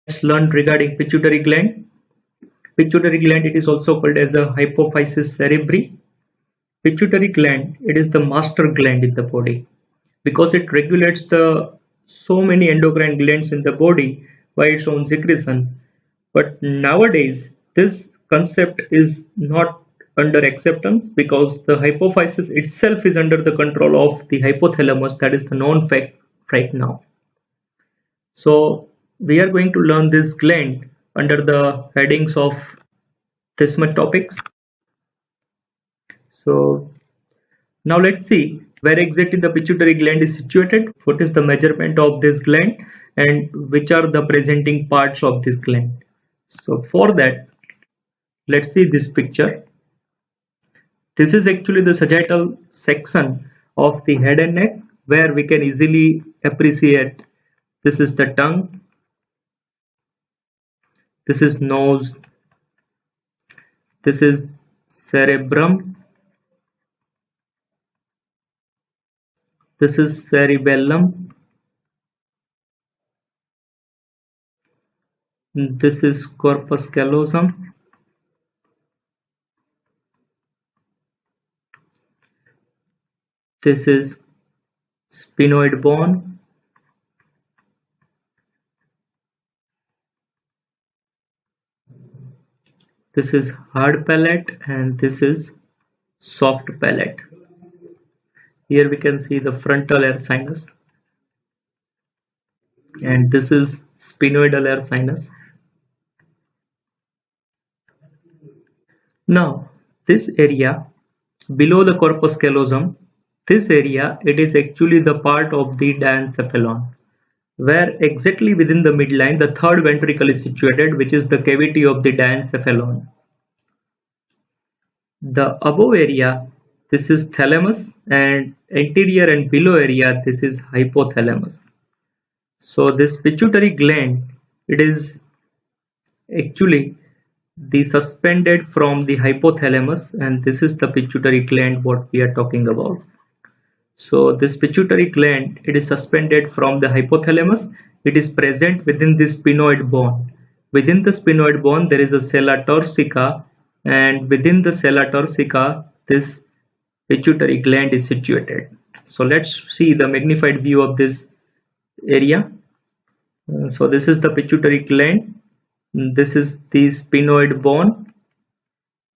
Let's learn regarding pituitary gland. Pituitary gland, it is also called as a hypophysis cerebri. Pituitary gland, it is the master gland in the body because it regulates the so many endocrine glands in the body by its own secretion. But nowadays, this concept is not under acceptance because the hypophysis itself is under the control of the hypothalamus. That is the known fact right now. So we are going to learn this gland under the headings of this much topics. So now let's see where exactly the pituitary gland is situated, what is the measurement of this gland, and which are the presenting parts of this gland. So for that, let's see this picture. This is actually the sagittal section of the head and neck where we can easily appreciate this is the tongue, this is nose, this is cerebrum, this is cerebellum, this is corpus callosum, this is sphenoid bone, this is hard palate, and this is soft palate. Here we can see the frontal air sinus, and this is sphenoidal air sinus. Now this area below the corpus callosum, this area, it is actually the part of the diencephalon, where exactly within the midline the third ventricle is situated, which is the cavity of the diencephalon. The above area, this is thalamus, and anterior and below area, this is hypothalamus. So this pituitary gland, it is actually the suspended from the hypothalamus, and this is the pituitary gland what we are talking about. So this pituitary gland, it is suspended from the hypothalamus. It is present within the sphenoid bone. Within the sphenoid bone, there is a sella turcica, and within the sella turcica, this pituitary gland is situated. So let's see the magnified view of this area. So this is the pituitary gland. This is the sphenoid bone.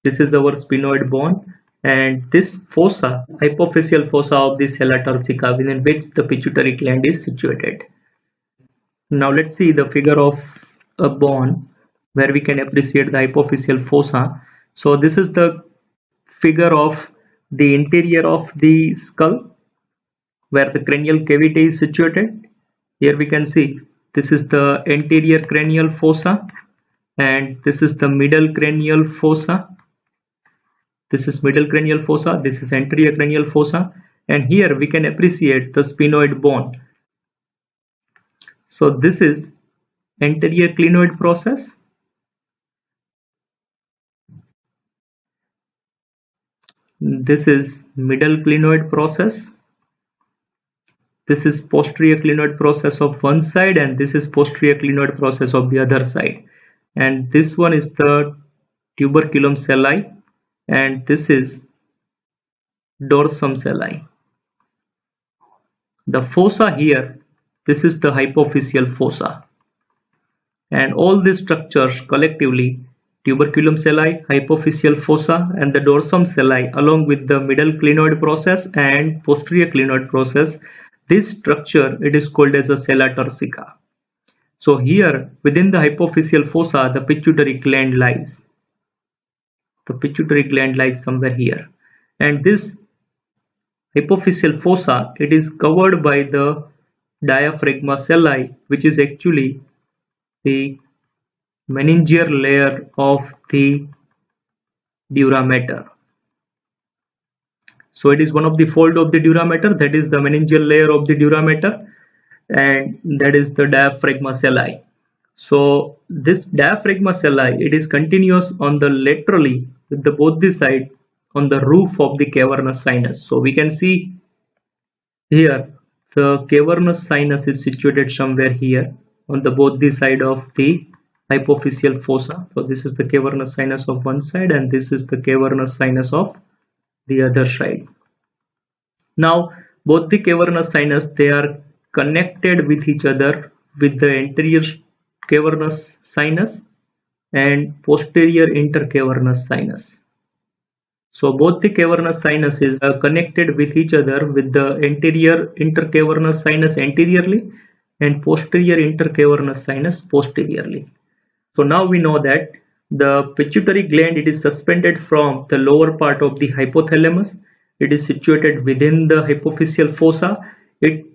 This is our sphenoid bone, and this fossa, hypophyseal fossa of the sella turcica, within which the pituitary gland is situated. Now let's see the figure of a bone where we can appreciate the hypophyseal fossa. So this is the figure of the interior of the skull where the cranial cavity is situated. Here we can see this is the anterior cranial fossa, and this is the middle cranial fossa. This is middle cranial fossa, this is anterior cranial fossa, and here we can appreciate the sphenoid bone. So this is anterior clinoid process. This is middle clinoid process. This is posterior clinoid process of one side, and this is posterior clinoid process of the other side. And this one is the tuberculum celli, and this is dorsum celli. The fossa here, this is the hypophyseal fossa, and all these structures collectively, tuberculum celli, hypophyseal fossa, and the dorsum celli, along with the middle clinoid process and posterior clinoid process, this structure, it is called as a sella turcica. So here within the hypophyseal fossa, the pituitary gland lies. The pituitary gland lies somewhere here, and this hypophyseal fossa, it is covered by the diaphragma celli, which is actually the meningeal layer of the dura mater. So it is one of the fold of the dura mater, that is the meningeal layer of the dura mater, and that is the diaphragma celli. So this diaphragma celli, it is continuous on the laterally with the both the side on the roof of the cavernous sinus. So we can see here the cavernous sinus is situated somewhere here, on the both the side of the hypophyseal fossa. So this is the cavernous sinus of one side and this is the cavernous sinus of the other side. Now both the cavernous sinus, they are connected with each other with the anterior cavernous sinus and posterior intercavernous sinus. So both the cavernous sinuses are connected with each other with the anterior intercavernous sinus anteriorly and posterior intercavernous sinus posteriorly. So now we know that the pituitary gland, it is suspended from the lower part of the hypothalamus. It is situated within the hypophyseal fossa. It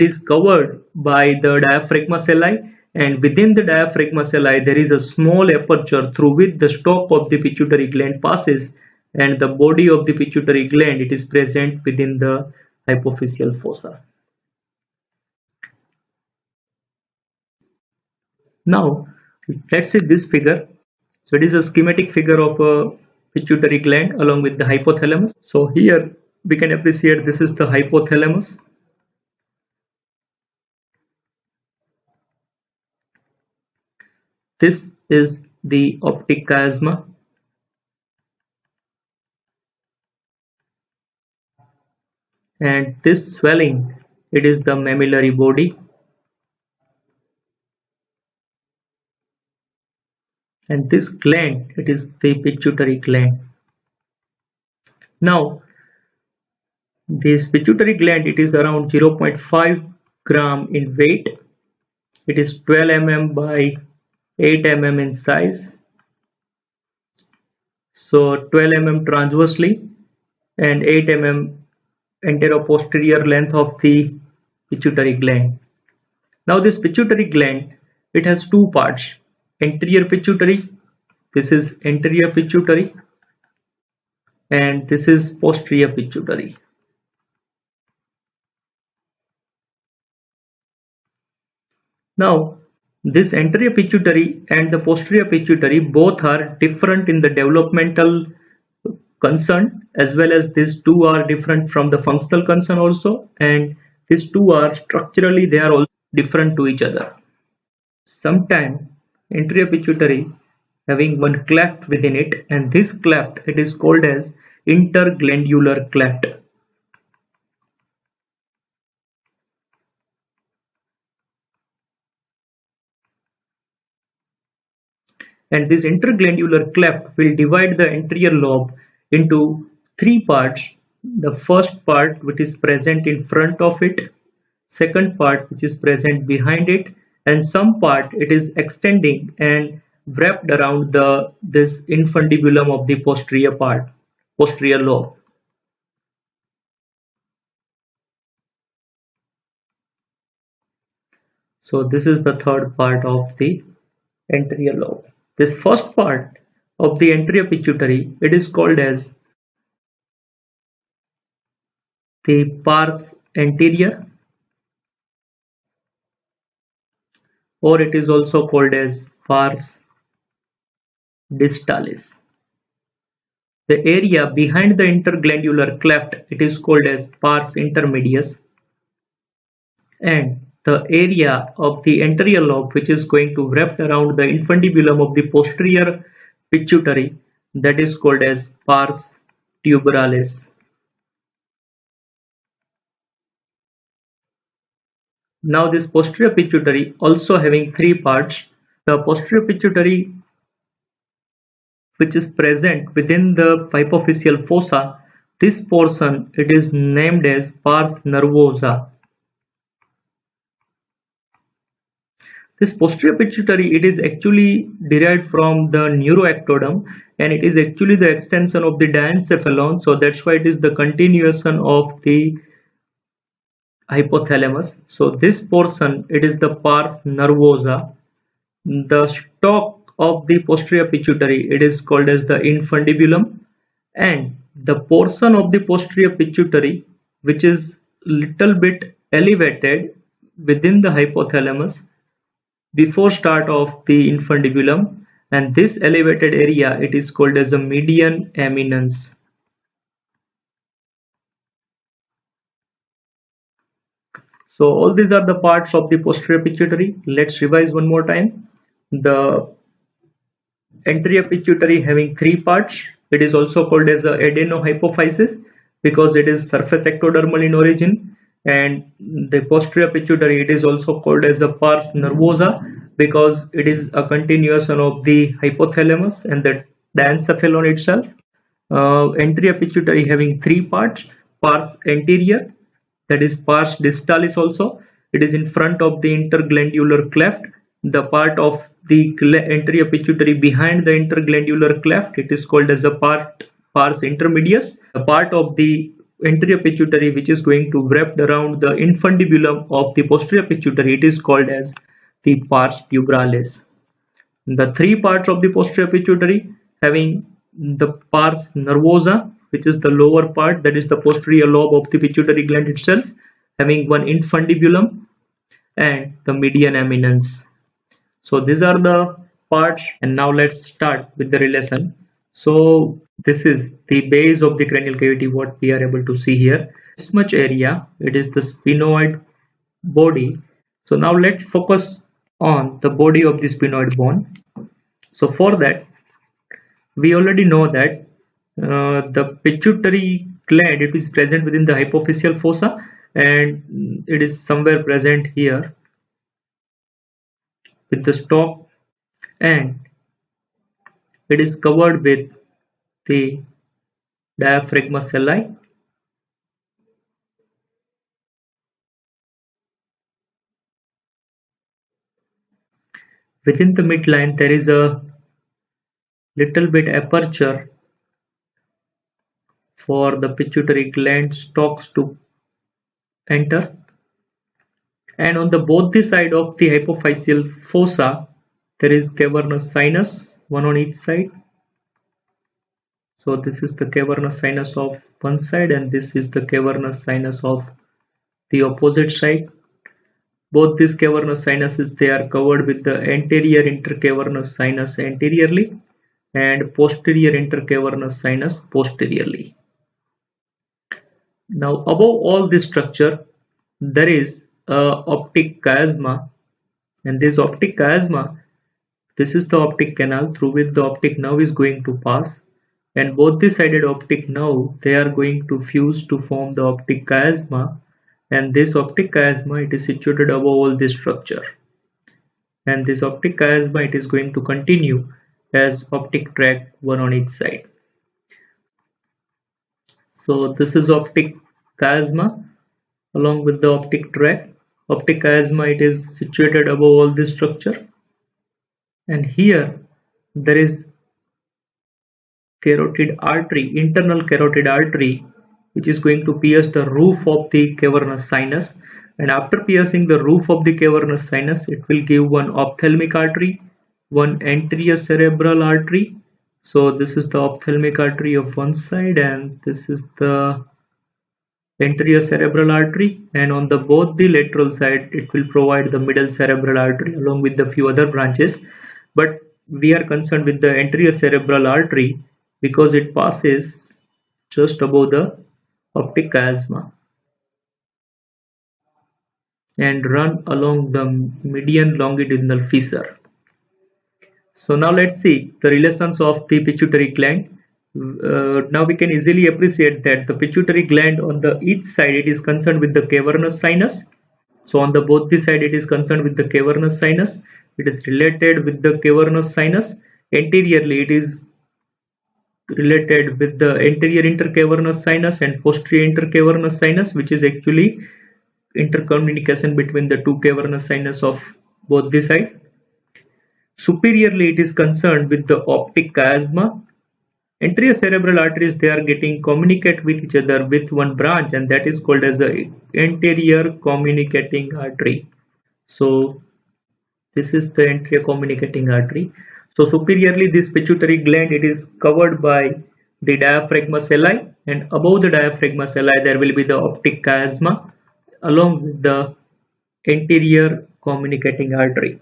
is covered by the diaphragma celli, and within the diaphragma celli there is a small aperture through which the stalk of the pituitary gland passes, and the body of the pituitary gland, it is present within the hypophyseal fossa. Now let's see this figure. So it is a schematic figure of a pituitary gland along with the hypothalamus. So here we can appreciate this is the hypothalamus. This is the optic chiasma. And this swelling, it is the mammillary body. And this gland, it is the pituitary gland. Now this pituitary gland, it is around 0.5 gram in weight. It is 12 mm by 8 mm in size. So 12 mm transversely and 8 mm anteroposterior length of the pituitary gland. Now this pituitary gland, it has two parts. Anterior pituitary, this is anterior pituitary, and this is posterior pituitary. Now this anterior pituitary and the posterior pituitary both are different in the developmental concern, as well as these two are different from the functional concern also, and these two are structurally, they are also different to each other. Sometimes anterior pituitary having one cleft within it, and this cleft, it is called as interglandular cleft. And this interglandular cleft will divide the anterior lobe into three parts. The first part, which is present in front of it, second part which is present behind it, and some part it is extending and wrapped around this infundibulum of the posterior lobe. So this is the third part of the anterior lobe. This first part of the anterior pituitary, it is called as the pars anterior, or it is also called as pars distalis. The area behind the interglandular cleft, it is called as pars intermedius, and the area of the anterior lobe which is going to wrap around the infundibulum of the posterior pituitary, that is called as pars tuberalis. Now this posterior pituitary also having three parts. The posterior pituitary, which is present within the hypophyseal fossa, this portion, it is named as pars nervosa. This posterior pituitary, it is actually derived from the neuroectoderm, and it is actually the extension of the diencephalon, so that's why it is the continuation of the hypothalamus. So this portion, it is the pars nervosa. The stalk of the posterior pituitary, it is called as the infundibulum, and the portion of the posterior pituitary which is little bit elevated within the hypothalamus before start of the infundibulum, and this elevated area, it is called as a median eminence. So all these are the parts of the posterior pituitary. Let's revise one more time. The anterior pituitary having three parts. It is also called as a adenohypophysis because it is surface ectodermal in origin, and the posterior pituitary, it is also called as a pars nervosa because it is a continuation of the hypothalamus and the diencephalon itself. Anterior pituitary having three parts: pars anterior, that is pars distalis also, it is in front of the interglandular cleft. The part of the anterior pituitary behind the interglandular cleft, it is called as a pars intermedius. The part of the anterior pituitary which is going to wrap around the infundibulum of the posterior pituitary, it is called as the pars tubralis. The three parts of the posterior pituitary having the pars nervosa, which is the lower part, that is the posterior lobe of the pituitary gland itself, having one infundibulum, and the median eminence. So these are the parts, and now let's start with the relation. So this is the base of the cranial cavity, what we are able to see here. This much area, it is the sphenoid body. So now let's focus on the body of the sphenoid bone. So for that, we already know that the pituitary gland, it is present within the hypophyseal fossa, and it is somewhere present here with the stalk, and it is covered with the diaphragma celli. Within the midline there is a little bit aperture for the pituitary gland stalks to enter, and on the both the side of the hypophyseal fossa there is cavernous sinus, one on each side. So this is the cavernous sinus of one side, and this is the cavernous sinus of the opposite side. Both these cavernous sinuses, they are covered with the anterior intercavernous sinus anteriorly and posterior intercavernous sinus posteriorly. Now above all this structure there is a optic chiasma, and this optic chiasma, this is the optic canal through which the optic nerve is going to pass, and both the sided optic nerve, they are going to fuse to form the optic chiasma, and this optic chiasma, it is situated above all this structure, and this optic chiasma, it is going to continue as optic tract, one on each side. So this is optic chiasma along with the optic tract. Optic chiasma, it is situated above all this structure, and here there is carotid artery, internal carotid artery, which is going to pierce the roof of the cavernous sinus, and after piercing the roof of the cavernous sinus, it will give one ophthalmic artery, one anterior cerebral artery. So this is the ophthalmic artery of one side, and this is the anterior cerebral artery, and on the both the lateral side it will provide the middle cerebral artery along with the few other branches, but we are concerned with the anterior cerebral artery because it passes just above the optic chiasma and run along the median longitudinal fissure. So now let's see the relations of the pituitary gland. Now we can easily appreciate that the pituitary gland on the each side, it is concerned with the cavernous sinus. So on the both the side it is concerned with the cavernous sinus. It is related with the cavernous sinus. Anteriorly it is related with the anterior intercavernous sinus and posterior intercavernous sinus, which is actually intercommunication between the two cavernous sinus of both the side. Superiorly it is concerned with the optic chiasma. Anterior cerebral arteries, they are getting communicate with each other with one branch, and that is called as a anterior communicating artery. So this is the anterior communicating artery. So superiorly this pituitary gland, it is covered by the diaphragma celli, and above the diaphragma celli there will be the optic chiasma along with the anterior communicating artery.